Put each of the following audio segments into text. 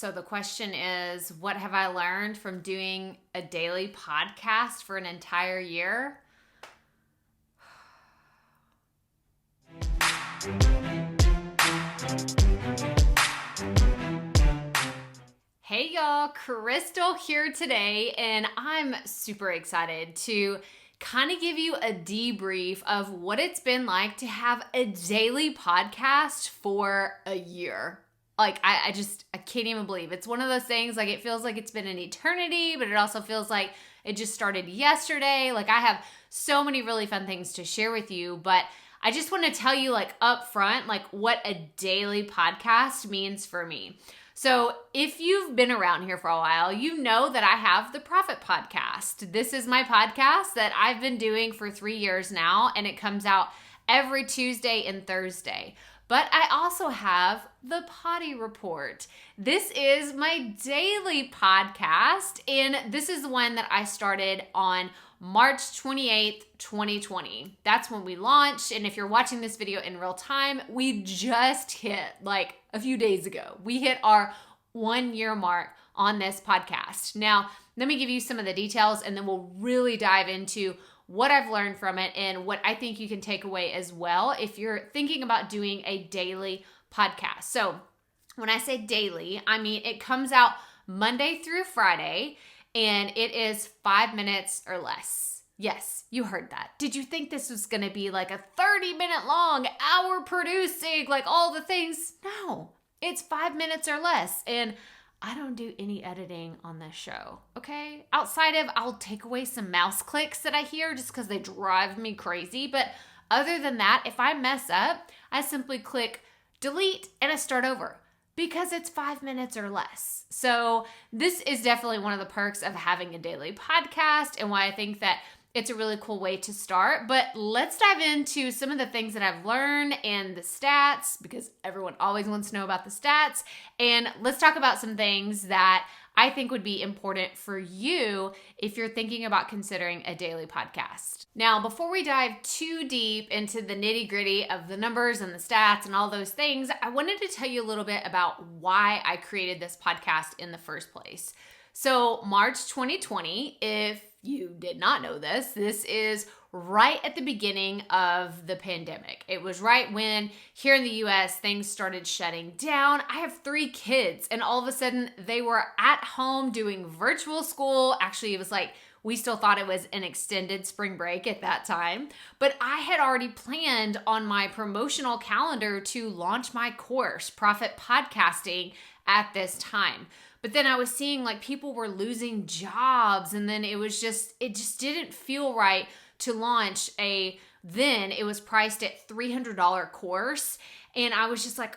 So the question is, what have I learned from doing a daily podcast for an entire year? Hey y'all, Krystal here today, and I'm super excited to kind of give you a debrief of what it's been like to have a daily podcast for a year. I can't even believe it's one of those things. Like, it feels like it's been an eternity, but it also feels like it just started yesterday. Like, I have so many really fun things to share with you, but I just want to tell you, like, up front, like, what a daily podcast means for me. So if you've been around here for a while, you know that I have the Proffitt Podcast. This is my podcast that I've been doing for 3 years now, and it comes out every Tuesday and Thursday. But I also have the Poddy Report. This is my daily podcast, and this is the one that I started on March 28th, 2020. That's when we launched, and if you're watching this video in real time, we just hit, like, a few days ago. We hit our 1 year mark on this podcast. Now, let me give you some of the details, and then we'll really dive into what I've learned from it and what I think you can take away as well if you're thinking about doing a daily podcast. So when I say daily, I mean it comes out Monday through Friday, and it is 5 minutes or less. Yes, you heard that. Did you think this was going to be like a 30-minute long, hour producing, like all the things? No, it's 5 minutes or less. And I don't do any editing on this show, okay? Outside of, I'll take away some mouse clicks that I hear just because they drive me crazy. But other than that, if I mess up, I simply click delete and I start over because it's 5 minutes or less. So this is definitely one of the perks of having a daily podcast and why I think that it's a really cool way to start. But let's dive into some of the things that I've learned and the stats, because everyone always wants to know about the stats. And let's talk about some things that I think would be important for you if you're thinking about considering a daily podcast. Now, before we dive too deep into the nitty-gritty of the numbers and the stats and all those things, I wanted to tell you a little bit about why I created this podcast in the first place. So March 2020, if you did not know this, this is right at the beginning of the pandemic. It was right when here in the US things started shutting down. I have 3 kids, and all of a sudden they were at home doing virtual school. Actually, it was like we still thought it was an extended spring break at that time, but I had already planned on my promotional calendar to launch my course, Proffitt Podcasting, at this time. But then I was seeing like people were losing jobs, and then it just didn't feel right to launch then it was priced at $300 course. And I was just like,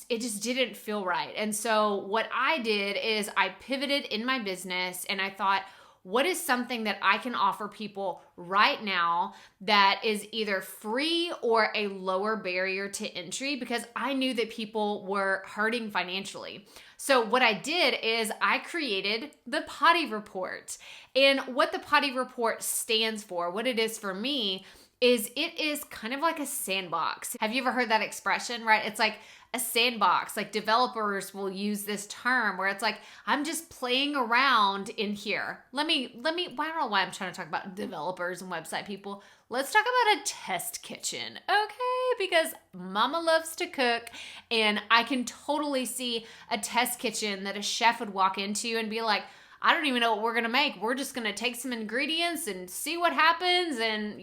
it just didn't feel right. And so what I did is I pivoted in my business, and I thought, what is something that I can offer people right now that is either free or a lower barrier to entry? Because I knew that people were hurting financially. So what I did is I created the Poddy Report. And what the Poddy Report stands for, what it is for me, is it is kind of like a sandbox. Have you ever heard that expression, right? It's like a sandbox. Like, developers will use this term where it's like, I'm just playing around in here. Let me, I don't know why I'm trying to talk about developers and website people. Let's talk about a test kitchen, okay? Because mama loves to cook, and I can totally see a test kitchen that a chef would walk into and be like, I don't even know what we're going to make. We're just going to take some ingredients and see what happens. And,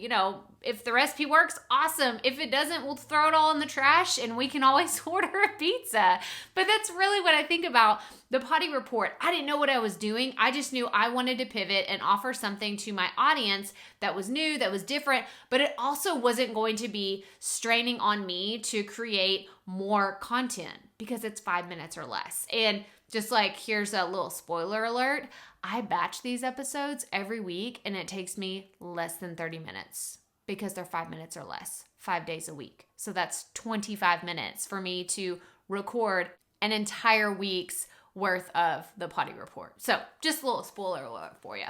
if the recipe works, awesome. If it doesn't, we'll throw it all in the trash and we can always order a pizza. But that's really what I think about the Poddy Report. I didn't know what I was doing. I just knew I wanted to pivot and offer something to my audience that was new, that was different, but it also wasn't going to be straining on me to create more content because it's 5 minutes or less. And just like, here's a little spoiler alert, I batch these episodes every week, and it takes me less than 30 minutes because they're 5 minutes or less, 5 days a week. So that's 25 minutes for me to record an entire week's worth of the Poddy Report. So just a little spoiler alert for you.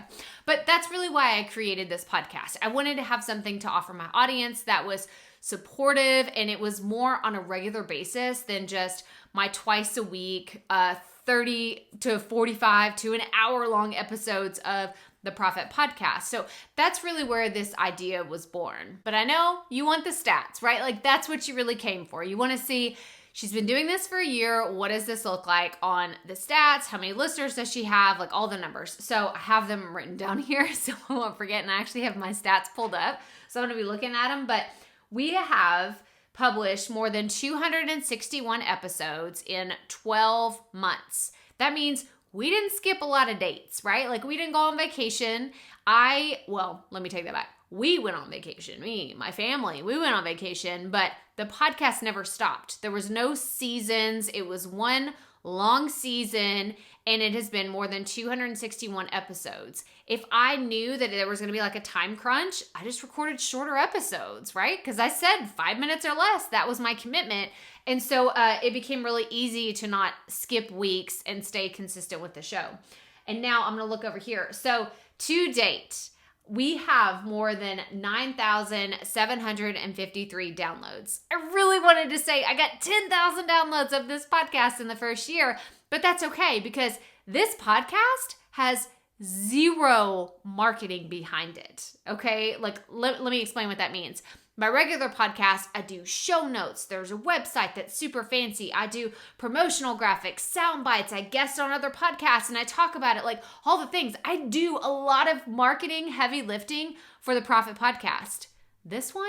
But that's really why I created this podcast. I wanted to have something to offer my audience that was supportive, and it was more on a regular basis than just my twice a week 30 to 45 to an hour long episodes of the Proffitt Podcast. So that's really where this idea was born. But I know you want the stats, right? Like that's what you really came for. You want to see, she's been doing this for a year. What does this look like on the stats? How many listeners does she have? Like all the numbers. So I have them written down here so I won't forget. And I actually have my stats pulled up. So I'm going to be looking at them. But we have published more than 261 episodes in 12 months. That means we didn't skip a lot of dates, right? Like we didn't go on vacation. Let me take that back. We went on vacation. Me, my family, we went on vacation, but the podcast never stopped. There was no seasons. It was one long season, and it has been more than 261 episodes. If I knew that there was going to be like a time crunch, I just recorded shorter episodes, right? Because I said 5 minutes or less. That was my commitment. And so it became really easy to not skip weeks and stay consistent with the show. And now I'm going to look over here. So to date, we have more than 9,753 downloads. I really wanted to say I got 10,000 downloads of this podcast in the first year, but that's okay because this podcast has zero marketing behind it, okay? Like, let me explain what that means. My regular podcast, I do show notes. There's a website that's super fancy. I do promotional graphics, sound bites. I guest on other podcasts and I talk about it, like all the things. I do a lot of marketing, heavy lifting for the Proffitt Podcast. This one,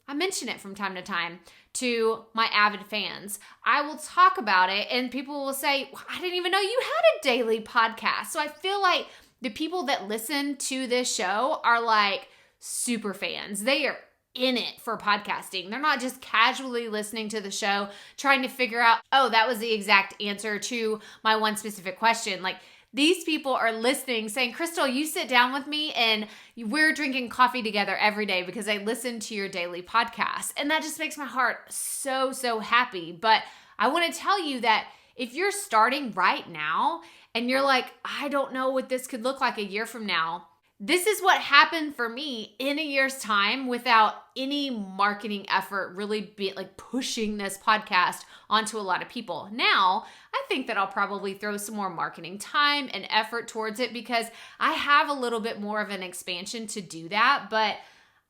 I mention it from time to time to my avid fans. I will talk about it and people will say, I didn't even know you had a daily podcast. So I feel like the people that listen to this show are like super fans. They are in it for podcasting. They're not just casually listening to the show, trying to figure out, oh, that was the exact answer to my one specific question. Like these people are listening saying, Krystal, you sit down with me and we're drinking coffee together every day because I listen to your daily podcast. And that just makes my heart so, so happy. But I want to tell you that if you're starting right now and you're like, I don't know what this could look like a year from now, this is what happened for me in a year's time without any marketing effort really be like pushing this podcast onto a lot of people. Now, I think that I'll probably throw some more marketing time and effort towards it because I have a little bit more of an expansion to do that, but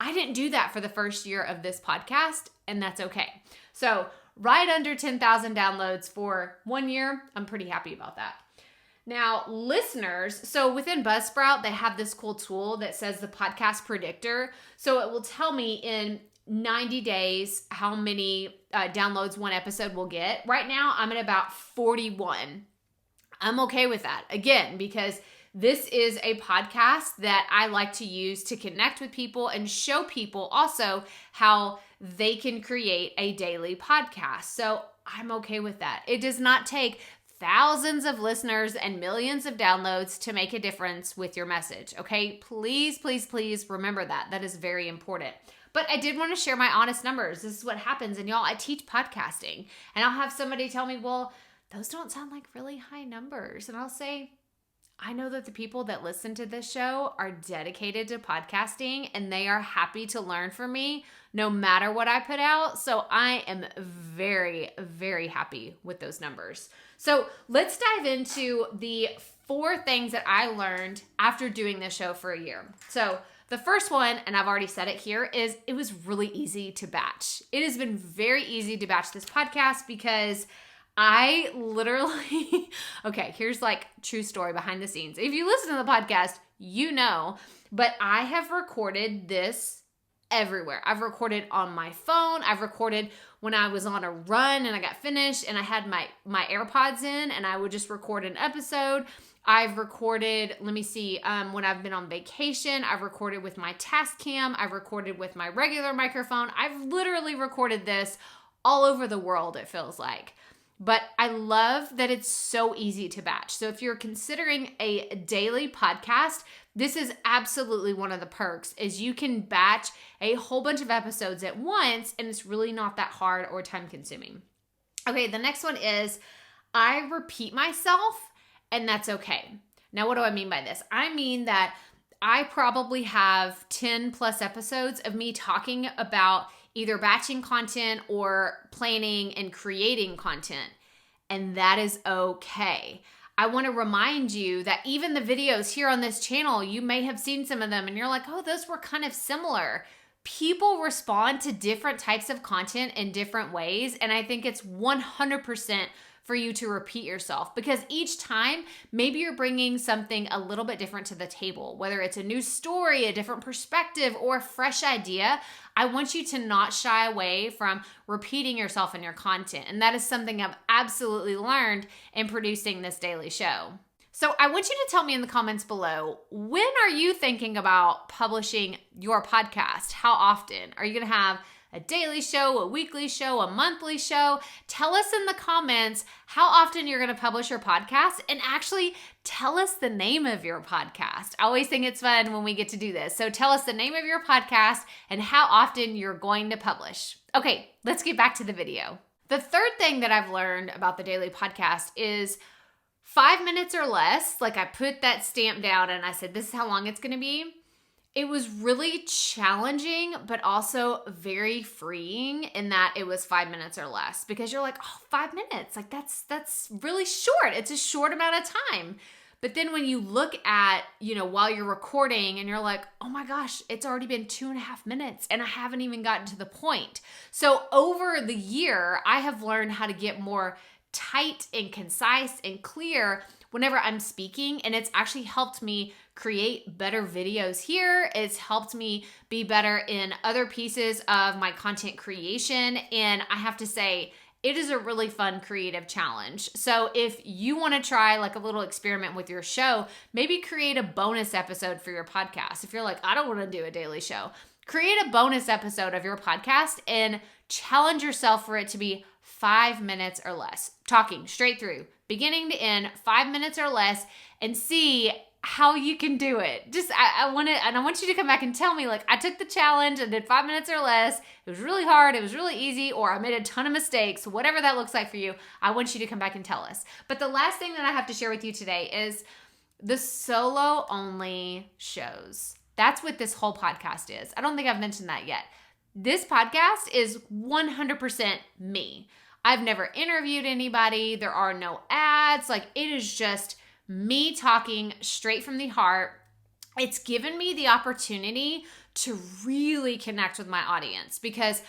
I didn't do that for the first year of this podcast, and that's okay. So, right under 10,000 downloads for 1 year, I'm pretty happy about that. Now, listeners, so within BUZZSPROUT, they have this cool tool that says the podcast predictor. So it will tell me in 90 days how many downloads one episode will get. Right now, I'm at about 41. I'm okay with that. Again, because this is a podcast that I like to use to connect with people and show people also how they can create a daily podcast. So I'm okay with that. It does not take thousands of listeners and millions of downloads to make a difference with your message. Okay, please, please, please remember that. That is very important. But I did want to share my honest numbers. This is what happens. And y'all, I teach podcasting and I'll have somebody tell me, well, those don't sound like really high numbers. And I'll say, I know that the people that listen to this show are dedicated to podcasting and they are happy to learn from me no matter what I put out. So I am very, very happy with those numbers. So let's dive into the 4 things that I learned after doing this show for a year. So the first one, and I've already said it here, is it was really easy to batch. It has been very easy to batch this podcast because I literally, okay, here's like true story behind the scenes. If you listen to the podcast, you know, but I have recorded this everywhere. I've recorded on my phone. I've recorded when I was on a run and I got finished and I had my AirPods in and I would just record an episode. I've recorded, when I've been on vacation, I've recorded with my Tascam. I've recorded with my regular microphone. I've literally recorded this all over the world, it feels like. But I love that it's so easy to batch. So if you're considering a daily podcast, this is absolutely one of the perks is you can batch a whole bunch of episodes at once and it's really not that hard or time consuming. Okay, the next one is I repeat myself and that's okay. Now, what do I mean by this? I mean that I probably have 10 plus episodes of me talking about either batching content or planning and creating content. and that is okay. I want to remind you that even the videos here on this channel, you may have seen some of them and you're like, oh, those were kind of similar. People respond to different types of content in different ways, and I think it's 100% for you to repeat yourself, because each time maybe you're bringing something a little bit different to the table, whether it's a new story, a different perspective, or a fresh idea. I want you to not shy away from repeating yourself in your content. And that is something I've absolutely learned in producing this daily show. So I want you to tell me in the comments below, when are you thinking about publishing your podcast? How often? Are you going to have a daily show, a weekly show, a monthly show? Tell us in the comments how often you're going to publish your podcast, and actually tell us the name of your podcast. I always think it's fun when we get to do this. So tell us the name of your podcast and how often you're going to publish. Okay, let's get back to the video. The third thing that I've learned about the daily podcast is 5 minutes or less. Like, I put that stamp down and I said, this is how long it's going to be. It was really challenging, but also very freeing in that it was 5 minutes or less, because you're like, oh, 5 minutes, like that's really short. It's a short amount of time. But then when you look at, while you're recording and you're like, oh my gosh, it's already been 2.5 minutes and I haven't even gotten to the point. So over the year, I have learned how to get more tight and concise and clear whenever I'm speaking, and it's actually helped me create better videos here. It's helped me be better in other pieces of my content creation, and I have to say, it is a really fun creative challenge. So if you want to try like a little experiment with your show, maybe create a bonus episode for your podcast. If you're like, I don't want to do a daily show, create a bonus episode of your podcast and challenge yourself for it to be 5 minutes or less, talking straight through, beginning to end, 5 minutes or less, and see how you can do it. I want you to come back and tell me, like, I took the challenge and did 5 minutes or less. It was really hard. It was really easy, or I made a ton of mistakes. Whatever that looks like for you, I want you to come back and tell us. But the last thing that I have to share with you today is the solo only shows. That's what this whole podcast is. I don't think I've mentioned that yet. This podcast is 100% me. I've never interviewed anybody. There are no ads. Like, it is just me talking straight from the heart. It's given me the opportunity to really connect with my audience, because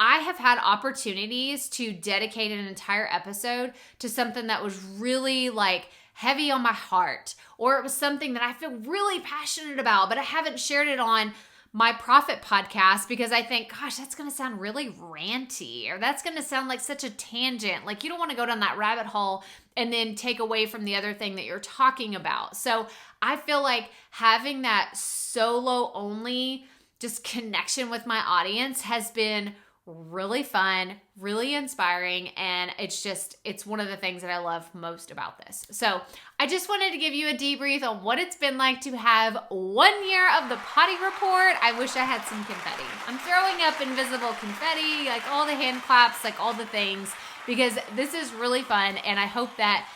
I have had opportunities to dedicate an entire episode to something that was really like heavy on my heart, or it was something that I feel really passionate about, but I haven't shared it on my Proffitt podcast because I think, gosh, that's going to sound really ranty, or that's going to sound like such a tangent. Like, you don't want to go down that rabbit hole and then take away from the other thing that you're talking about. So I feel like having that solo only just connection with my audience has been really fun, really inspiring, and it's one of the things that I love most about this. So I just wanted to give you a debrief on what it's been like to have 1 year of the Poddy Report. I wish I had some confetti. I'm throwing up invisible confetti, like all the hand claps, like all the things, because this is really fun, and I hope that,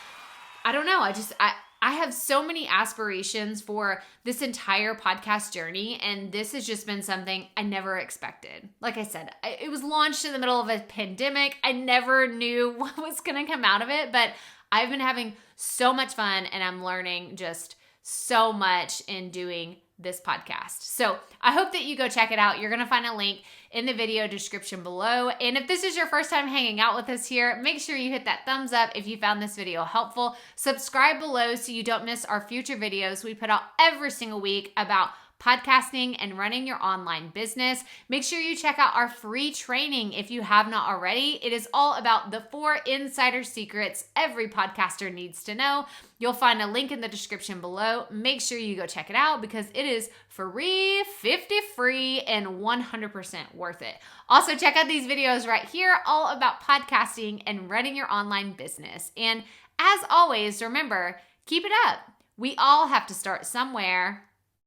I don't know, I have so many aspirations for this entire podcast journey, and this has just been something I never expected. Like I said, it was launched in the middle of a pandemic. I never knew what was going to come out of it, but I've been having so much fun, and I'm learning just so much in doing this podcast. So I hope that you go check it out. You're going to find a link in the video description below. And if this is your first time hanging out with us here, make sure you hit that thumbs up if you found this video helpful. Subscribe below so you don't miss our future videos. We put out every single week about podcasting and running your online business. Make sure you check out our free training if you have not already. It is all about the 4 insider secrets every podcaster needs to know. You'll find a link in the description below. Make sure you go check it out because it is free, 50 free, and 100% worth it. Also, check out these videos right here, all about podcasting and running your online business. And as always, remember, keep it up. We all have to start somewhere.